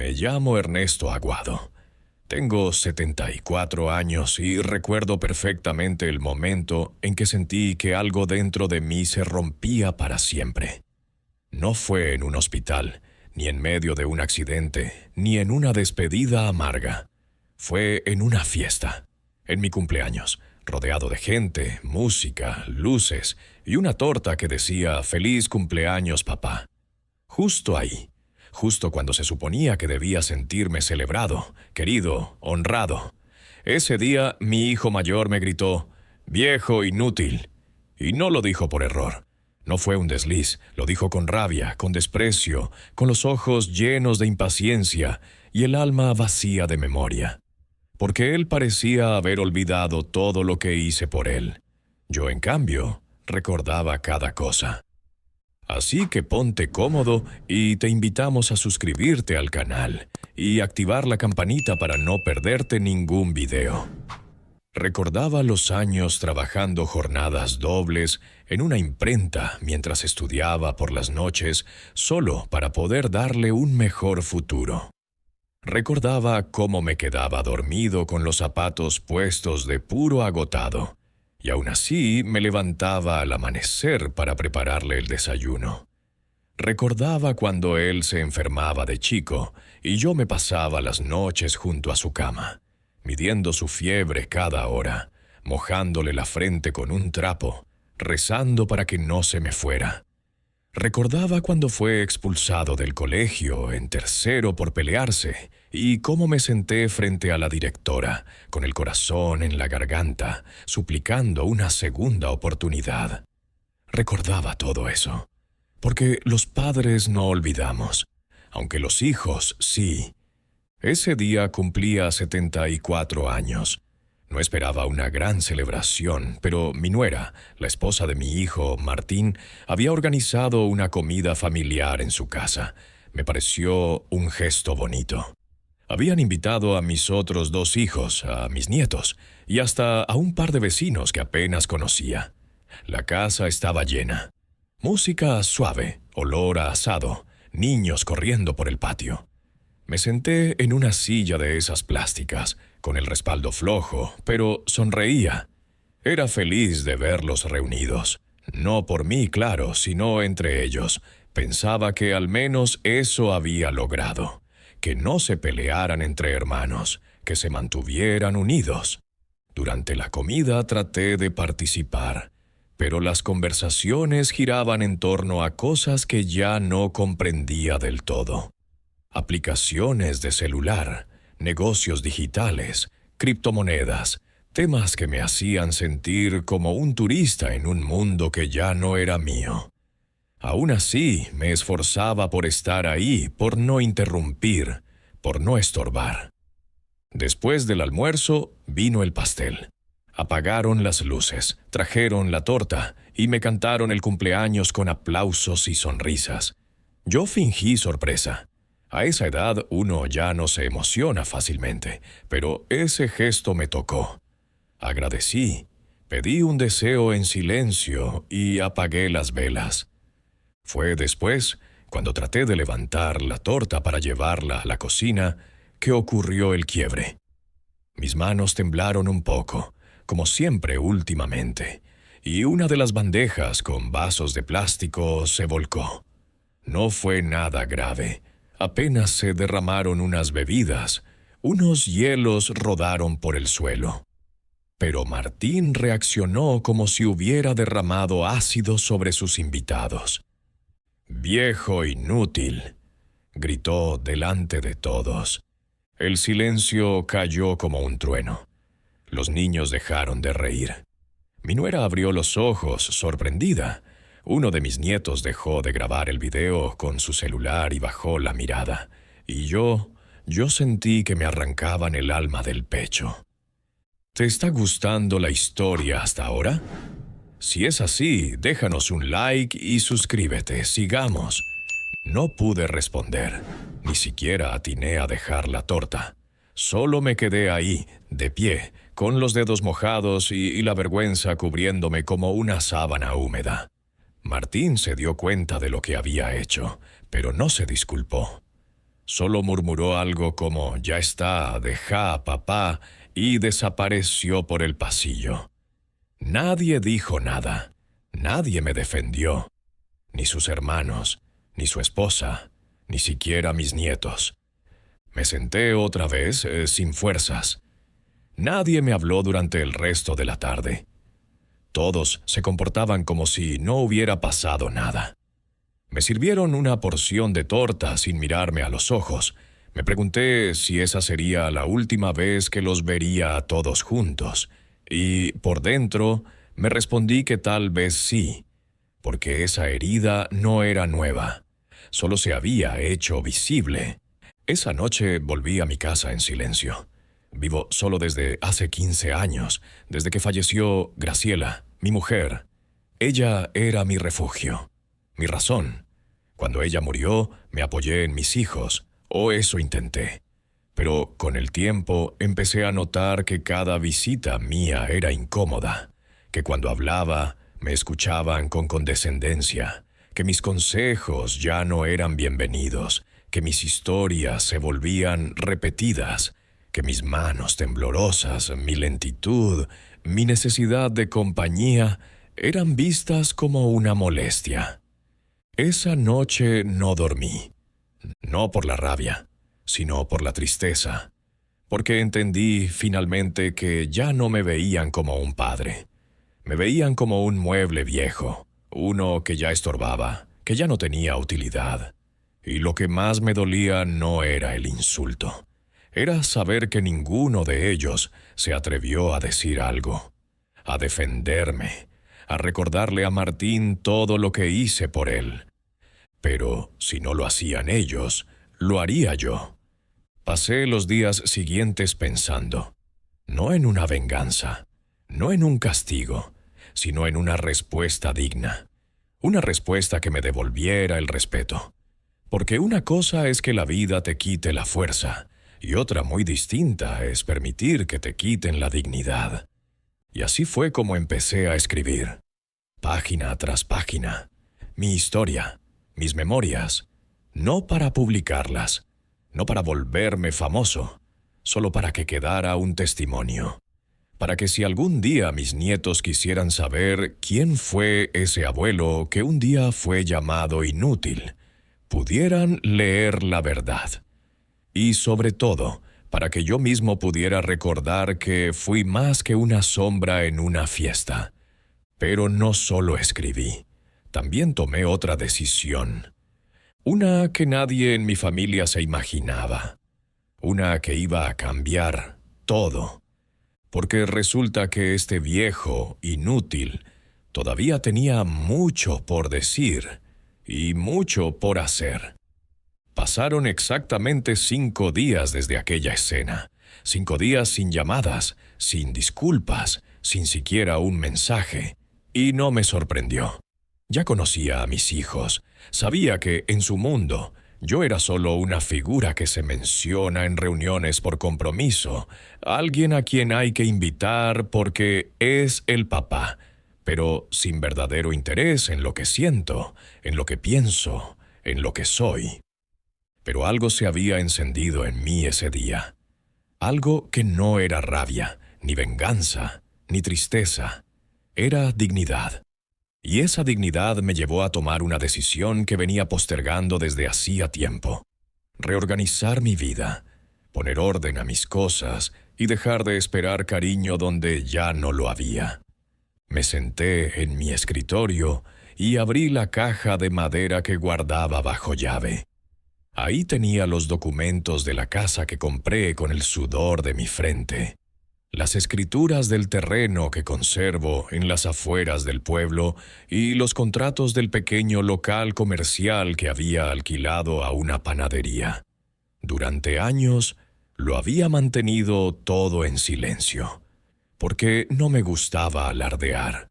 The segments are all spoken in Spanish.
Me llamo Ernesto Aguado. Tengo 74 años y recuerdo perfectamente el momento en que sentí que algo dentro de mí se rompía para siempre. No fue en un hospital, ni en medio de un accidente, ni en una despedida amarga. Fue en una fiesta, en mi cumpleaños, rodeado de gente, música, luces y una torta que decía «Feliz cumpleaños, papá». Justo ahí, justo cuando se suponía que debía sentirme celebrado, querido, honrado. Ese día mi hijo mayor me gritó «Viejo inútil». Y no lo dijo por error. No fue un desliz, lo dijo con rabia, con desprecio, con los ojos llenos de impaciencia y el alma vacía de memoria. Porque él parecía haber olvidado todo lo que hice por él. Yo, en cambio, recordaba cada cosa. Así que ponte cómodo y te invitamos a suscribirte al canal y activar la campanita para no perderte ningún video. Recordaba los años trabajando jornadas dobles en una imprenta mientras estudiaba por las noches solo para poder darle un mejor futuro. Recordaba cómo me quedaba dormido con los zapatos puestos de puro agotado, y aún así me levantaba al amanecer para prepararle el desayuno. Recordaba cuando él se enfermaba de chico y yo me pasaba las noches junto a su cama, midiendo su fiebre cada hora, mojándole la frente con un trapo, rezando para que no se me fuera. Recordaba cuando fue expulsado del colegio en tercero por pelearse y cómo me senté frente a la directora, con el corazón en la garganta, suplicando una segunda oportunidad. Recordaba todo eso, porque los padres no olvidamos, aunque los hijos sí. Ese día cumplía 74 años. No esperaba una gran celebración, pero mi nuera, la esposa de mi hijo, Martín, había organizado una comida familiar en su casa. Me pareció un gesto bonito. Habían invitado a mis otros 2 hijos, a mis nietos, y hasta a un par de vecinos que apenas conocía. La casa estaba llena. Música suave, olor a asado, niños corriendo por el patio. Me senté en una silla de esas plásticas, con el respaldo flojo, pero sonreía. Era feliz de verlos reunidos. No por mí, claro, sino entre ellos. Pensaba que al menos eso había logrado. Que no se pelearan entre hermanos, que se mantuvieran unidos. Durante la comida traté de participar, pero las conversaciones giraban en torno a cosas que ya no comprendía del todo. Aplicaciones de celular, negocios digitales, criptomonedas, temas que me hacían sentir como un turista en un mundo que ya no era mío. Aún así, me esforzaba por estar ahí, por no interrumpir, por no estorbar. Después del almuerzo, vino el pastel. Apagaron las luces, trajeron la torta y me cantaron el cumpleaños con aplausos y sonrisas. Yo fingí sorpresa. A esa edad uno ya no se emociona fácilmente, pero ese gesto me tocó. Agradecí, pedí un deseo en silencio y apagué las velas. Fue después, cuando traté de levantar la torta para llevarla a la cocina, que ocurrió el quiebre. Mis manos temblaron un poco, como siempre últimamente, y una de las bandejas con vasos de plástico se volcó. No fue nada grave. Apenas se derramaron unas bebidas, unos hielos rodaron por el suelo. Pero Martín reaccionó como si hubiera derramado ácido sobre sus invitados. «Viejo inútil», gritó delante de todos. El silencio cayó como un trueno. Los niños dejaron de reír. Mi nuera abrió los ojos, sorprendida. Uno de mis nietos dejó de grabar el video con su celular y bajó la mirada. Y yo sentí que me arrancaban el alma del pecho. ¿Te está gustando la historia hasta ahora? Si es así, déjanos un like y suscríbete. Sigamos. No pude responder. Ni siquiera atiné a dejar la torta. Solo me quedé ahí, de pie, con los dedos mojados y la vergüenza cubriéndome como una sábana húmeda. Martín se dio cuenta de lo que había hecho, pero no se disculpó. Solo murmuró algo como «Ya está, deja, papá», y desapareció por el pasillo. Nadie dijo nada. Nadie me defendió. Ni sus hermanos, ni su esposa, ni siquiera mis nietos. Me senté otra vez, sin fuerzas. Nadie me habló durante el resto de la tarde. Todos se comportaban como si no hubiera pasado nada. Me sirvieron una porción de torta sin mirarme a los ojos. Me pregunté si esa sería la última vez que los vería a todos juntos. Y, por dentro, me respondí que tal vez sí, porque esa herida no era nueva. Solo se había hecho visible. Esa noche volví a mi casa en silencio. Vivo solo desde hace 15 años, desde que falleció Graciela, mi mujer. Ella era mi refugio, mi razón. Cuando ella murió, me apoyé en mis hijos, o eso intenté. Pero con el tiempo empecé a notar que cada visita mía era incómoda, que cuando hablaba me escuchaban con condescendencia, que mis consejos ya no eran bienvenidos, que mis historias se volvían repetidas, que mis manos temblorosas, mi lentitud, mi necesidad de compañía eran vistas como una molestia. Esa noche no dormí, no por la rabia, sino por la tristeza, porque entendí finalmente que ya no me veían como un padre. Me veían como un mueble viejo, uno que ya estorbaba, que ya no tenía utilidad. Y lo que más me dolía no era el insulto. Era saber que ninguno de ellos se atrevió a decir algo, a defenderme, a recordarle a Martín todo lo que hice por él. Pero si no lo hacían ellos, lo haría yo. Pasé los días siguientes pensando, no en una venganza, no en un castigo, sino en una respuesta digna. Una respuesta que me devolviera el respeto. Porque una cosa es que la vida te quite la fuerza, y otra muy distinta es permitir que te quiten la dignidad. Y así fue como empecé a escribir, página tras página, mi historia, mis memorias, no para publicarlas, no para volverme famoso, solo para que quedara un testimonio, para que si algún día mis nietos quisieran saber quién fue ese abuelo que un día fue llamado inútil, pudieran leer la verdad. Y sobre todo, para que yo mismo pudiera recordar que fui más que una sombra en una fiesta. Pero no solo escribí, también tomé otra decisión. Una que nadie en mi familia se imaginaba. Una que iba a cambiar todo. Porque resulta que este viejo, inútil, todavía tenía mucho por decir y mucho por hacer. Pasaron exactamente 5 días desde aquella escena. 5 días sin llamadas, sin disculpas, sin siquiera un mensaje. Y no me sorprendió. Ya conocía a mis hijos. Sabía que, en su mundo, yo era solo una figura que se menciona en reuniones por compromiso. Alguien a quien hay que invitar porque es el papá, pero sin verdadero interés en lo que siento, en lo que pienso, en lo que soy. Pero algo se había encendido en mí ese día. Algo que no era rabia, ni venganza, ni tristeza. Era dignidad. Y esa dignidad me llevó a tomar una decisión que venía postergando desde hacía tiempo. Reorganizar mi vida, poner orden a mis cosas y dejar de esperar cariño donde ya no lo había. Me senté en mi escritorio y abrí la caja de madera que guardaba bajo llave. Ahí tenía los documentos de la casa que compré con el sudor de mi frente. Las escrituras del terreno que conservo en las afueras del pueblo y los contratos del pequeño local comercial que había alquilado a una panadería. Durante años lo había mantenido todo en silencio, porque no me gustaba alardear,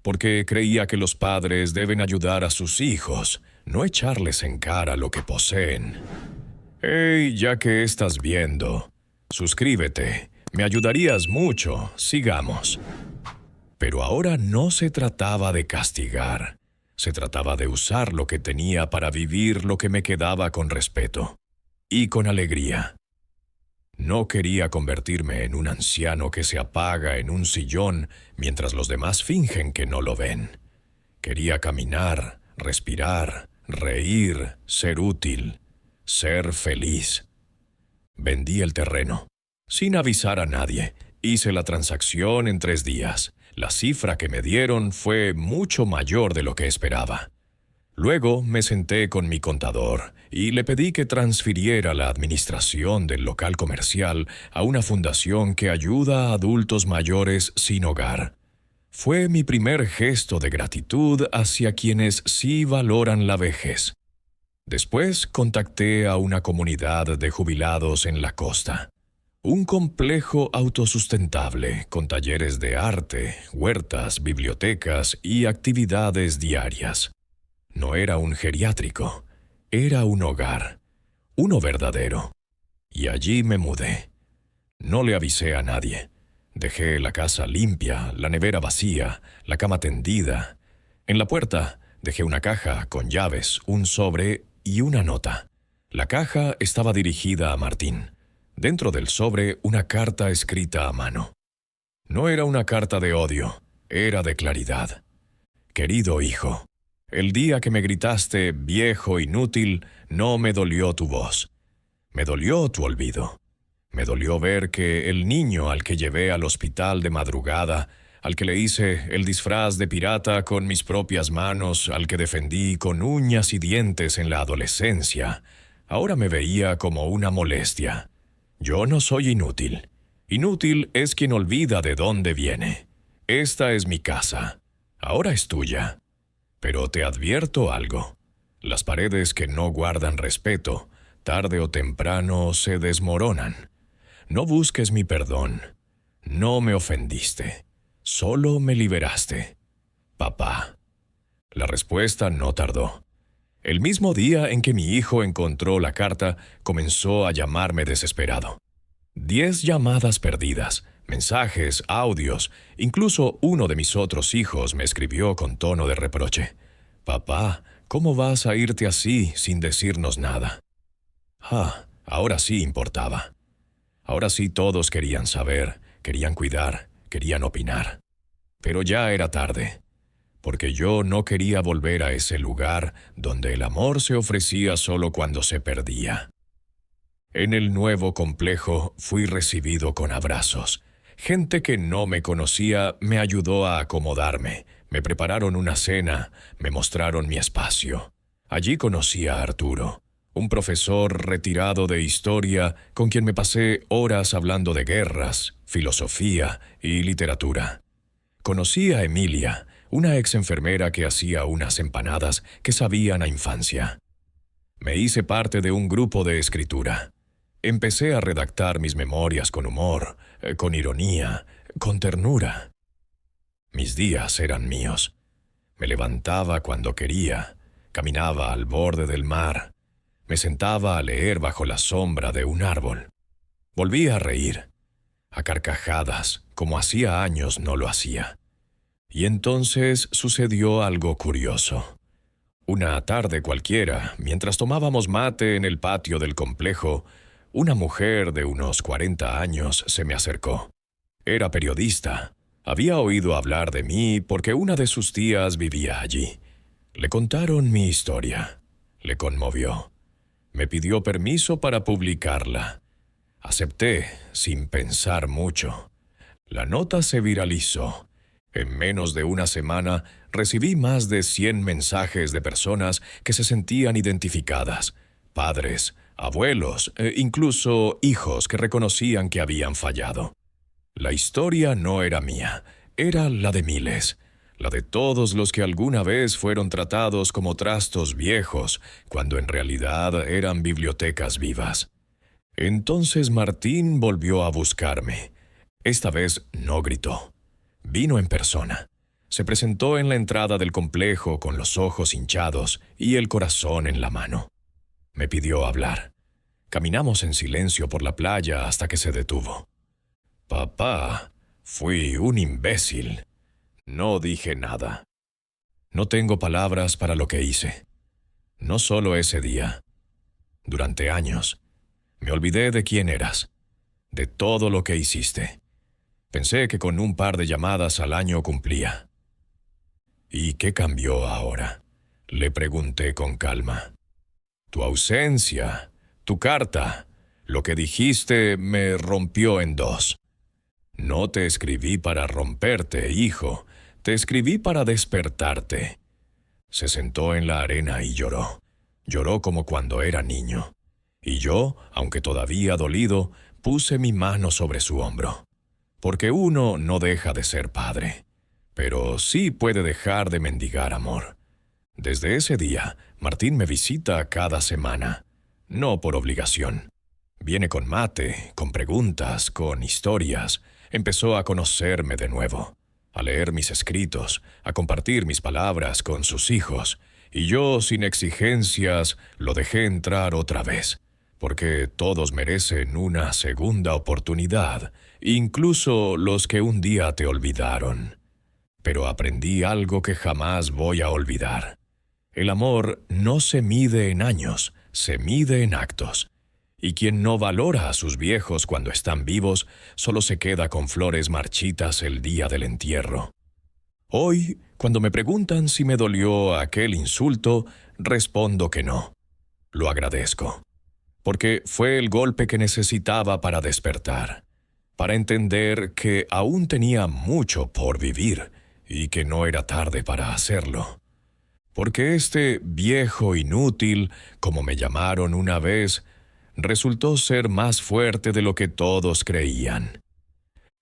porque creía que los padres deben ayudar a sus hijos, no echarles en cara lo que poseen. Hey, ya que estás viendo, suscríbete. Me ayudarías mucho, sigamos. Pero ahora no se trataba de castigar. Se trataba de usar lo que tenía para vivir lo que me quedaba con respeto. y con alegría. No quería convertirme en un anciano que se apaga en un sillón mientras los demás fingen que no lo ven. Quería caminar, respirar, reír, ser útil, ser feliz. Vendí el terreno, sin avisar a nadie. Hice la transacción en 3 días. La cifra que me dieron fue mucho mayor de lo que esperaba. Luego me senté con mi contador y le pedí que transfiriera la administración del local comercial a una fundación que ayuda a adultos mayores sin hogar. Fue mi primer gesto de gratitud hacia quienes sí valoran la vejez. Después contacté a una comunidad de jubilados en la costa. Un complejo autosustentable con talleres de arte, huertas, bibliotecas y actividades diarias. No era un geriátrico, era un hogar, uno verdadero. Y allí me mudé. No le avisé a nadie. Dejé la casa limpia, la nevera vacía, la cama tendida. En la puerta dejé una caja con llaves, un sobre y una nota. La caja estaba dirigida a Martín. Dentro del sobre, una carta escrita a mano. No era una carta de odio, era de claridad. Querido hijo, el día que me gritaste viejo inútil, no me dolió tu voz. Me dolió tu olvido. Me dolió ver que el niño al que llevé al hospital de madrugada, al que le hice el disfraz de pirata con mis propias manos, al que defendí con uñas y dientes en la adolescencia, ahora me veía como una molestia. Yo no soy inútil. Inútil es quien olvida de dónde viene. Esta es mi casa. Ahora es tuya. Pero te advierto algo. Las paredes que no guardan respeto, tarde o temprano se desmoronan. No busques mi perdón. No me ofendiste. Solo me liberaste. Papá. La respuesta no tardó. El mismo día en que mi hijo encontró la carta, comenzó a llamarme desesperado. 10 llamadas perdidas, mensajes, audios, incluso uno de mis otros hijos me escribió con tono de reproche. Papá, ¿cómo vas a irte así sin decirnos nada? Ahora sí importaba. Ahora sí todos querían saber, querían cuidar, querían opinar. Pero ya era tarde. Porque yo no quería volver a ese lugar donde el amor se ofrecía solo cuando se perdía. En el nuevo complejo fui recibido con abrazos. Gente que no me conocía me ayudó a acomodarme. Me prepararon una cena, me mostraron mi espacio. Allí conocí a Arturo, un profesor retirado de historia con quien me pasé horas hablando de guerras, filosofía y literatura. Conocí a Emilia, una ex enfermera que hacía unas empanadas que sabían a infancia. Me hice parte de un grupo de escritura. Empecé a redactar mis memorias con humor, con ironía, con ternura. Mis días eran míos. Me levantaba cuando quería, caminaba al borde del mar, me sentaba a leer bajo la sombra de un árbol. Volvía a reír, a carcajadas, como hacía años no lo hacía. Y entonces sucedió algo curioso. Una tarde cualquiera, mientras tomábamos mate en el patio del complejo, una mujer de unos 40 años se me acercó. Era periodista. Había oído hablar de mí porque una de sus tías vivía allí. Le contaron mi historia. Le conmovió. Me pidió permiso para publicarla. Acepté, sin pensar mucho. La nota se viralizó. En menos de una semana recibí más de 100 mensajes de personas que se sentían identificadas, padres, abuelos e incluso hijos que reconocían que habían fallado. La historia no era mía, era la de miles, la de todos los que alguna vez fueron tratados como trastos viejos, cuando en realidad eran bibliotecas vivas. Entonces Martín volvió a buscarme. Esta vez no gritó. Vino en persona. Se presentó en la entrada del complejo con los ojos hinchados y el corazón en la mano. Me pidió hablar. Caminamos en silencio por la playa hasta que se detuvo. Papá, fui un imbécil. No dije nada. No tengo palabras para lo que hice. No solo ese día. Durante años, Me olvidé de quién eras, de todo lo que hiciste. Pensé que con un par de llamadas al año cumplía. ¿Y qué cambió ahora?, le pregunté con calma. Tu ausencia, tu carta, lo que dijiste me rompió en dos. No te escribí para romperte, hijo, te escribí para despertarte. Se sentó en la arena y lloró. Lloró como cuando era niño. Y yo, aunque todavía dolido, puse mi mano sobre su hombro. Porque uno no deja de ser padre, pero sí puede dejar de mendigar amor. Desde ese día, Martín me visita cada semana, no por obligación. Viene con mate, con preguntas, con historias. Empezó a conocerme de nuevo, a leer mis escritos, a compartir mis palabras con sus hijos, y yo, sin exigencias, lo dejé entrar otra vez, porque todos merecen una segunda oportunidad, incluso los que un día te olvidaron. Pero aprendí algo que jamás voy a olvidar. El amor no se mide en años, se mide en actos. Y quien no valora a sus viejos cuando están vivos, solo se queda con flores marchitas el día del entierro. Hoy, cuando me preguntan si me dolió aquel insulto, respondo que no. Lo agradezco, porque fue el golpe que necesitaba para despertar, para entender que aún tenía mucho por vivir y que no era tarde para hacerlo. Porque este viejo inútil, como me llamaron una vez, resultó ser más fuerte de lo que todos creían.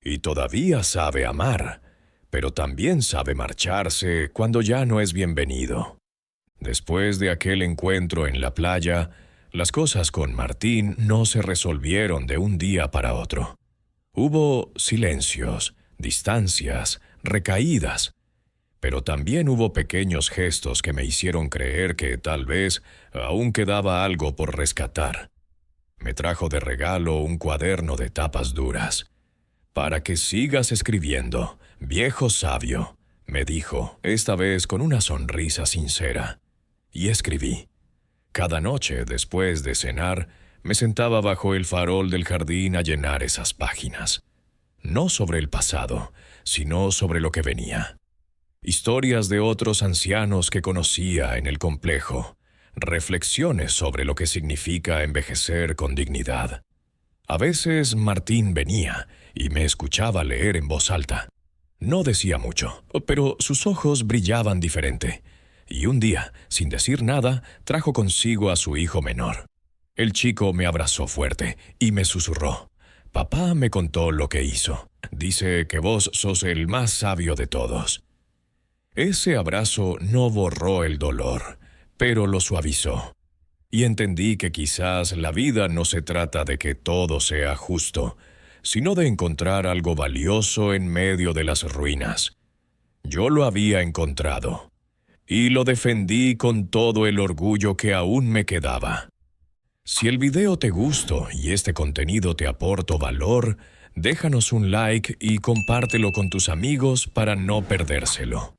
Y todavía sabe amar, pero también sabe marcharse cuando ya no es bienvenido. Después de aquel encuentro en la playa, las cosas con Martín no se resolvieron de un día para otro. Hubo silencios, distancias, recaídas, pero también hubo pequeños gestos que me hicieron creer que tal vez aún quedaba algo por rescatar. Me trajo de regalo un cuaderno de tapas duras. «Para que sigas escribiendo, viejo sabio», me dijo, esta vez con una sonrisa sincera. Y escribí. Cada noche, después de cenar, me sentaba bajo el farol del jardín a llenar esas páginas. No sobre el pasado, sino sobre lo que venía. Historias de otros ancianos que conocía en el complejo. Reflexiones sobre lo que significa envejecer con dignidad. A veces Martín venía y me escuchaba leer en voz alta. No decía mucho, pero sus ojos brillaban diferente. Y un día, sin decir nada, trajo consigo a su hijo menor. El chico me abrazó fuerte y me susurró. «Papá me contó lo que hizo. Dice que vos sos el más sabio de todos». Ese abrazo no borró el dolor, pero lo suavizó. Y entendí que quizás la vida no se trata de que todo sea justo, sino de encontrar algo valioso en medio de las ruinas. Yo lo había encontrado, y lo defendí con todo el orgullo que aún me quedaba. Si el video te gustó y este contenido te aportó valor, déjanos un like y compártelo con tus amigos para no perdérselo.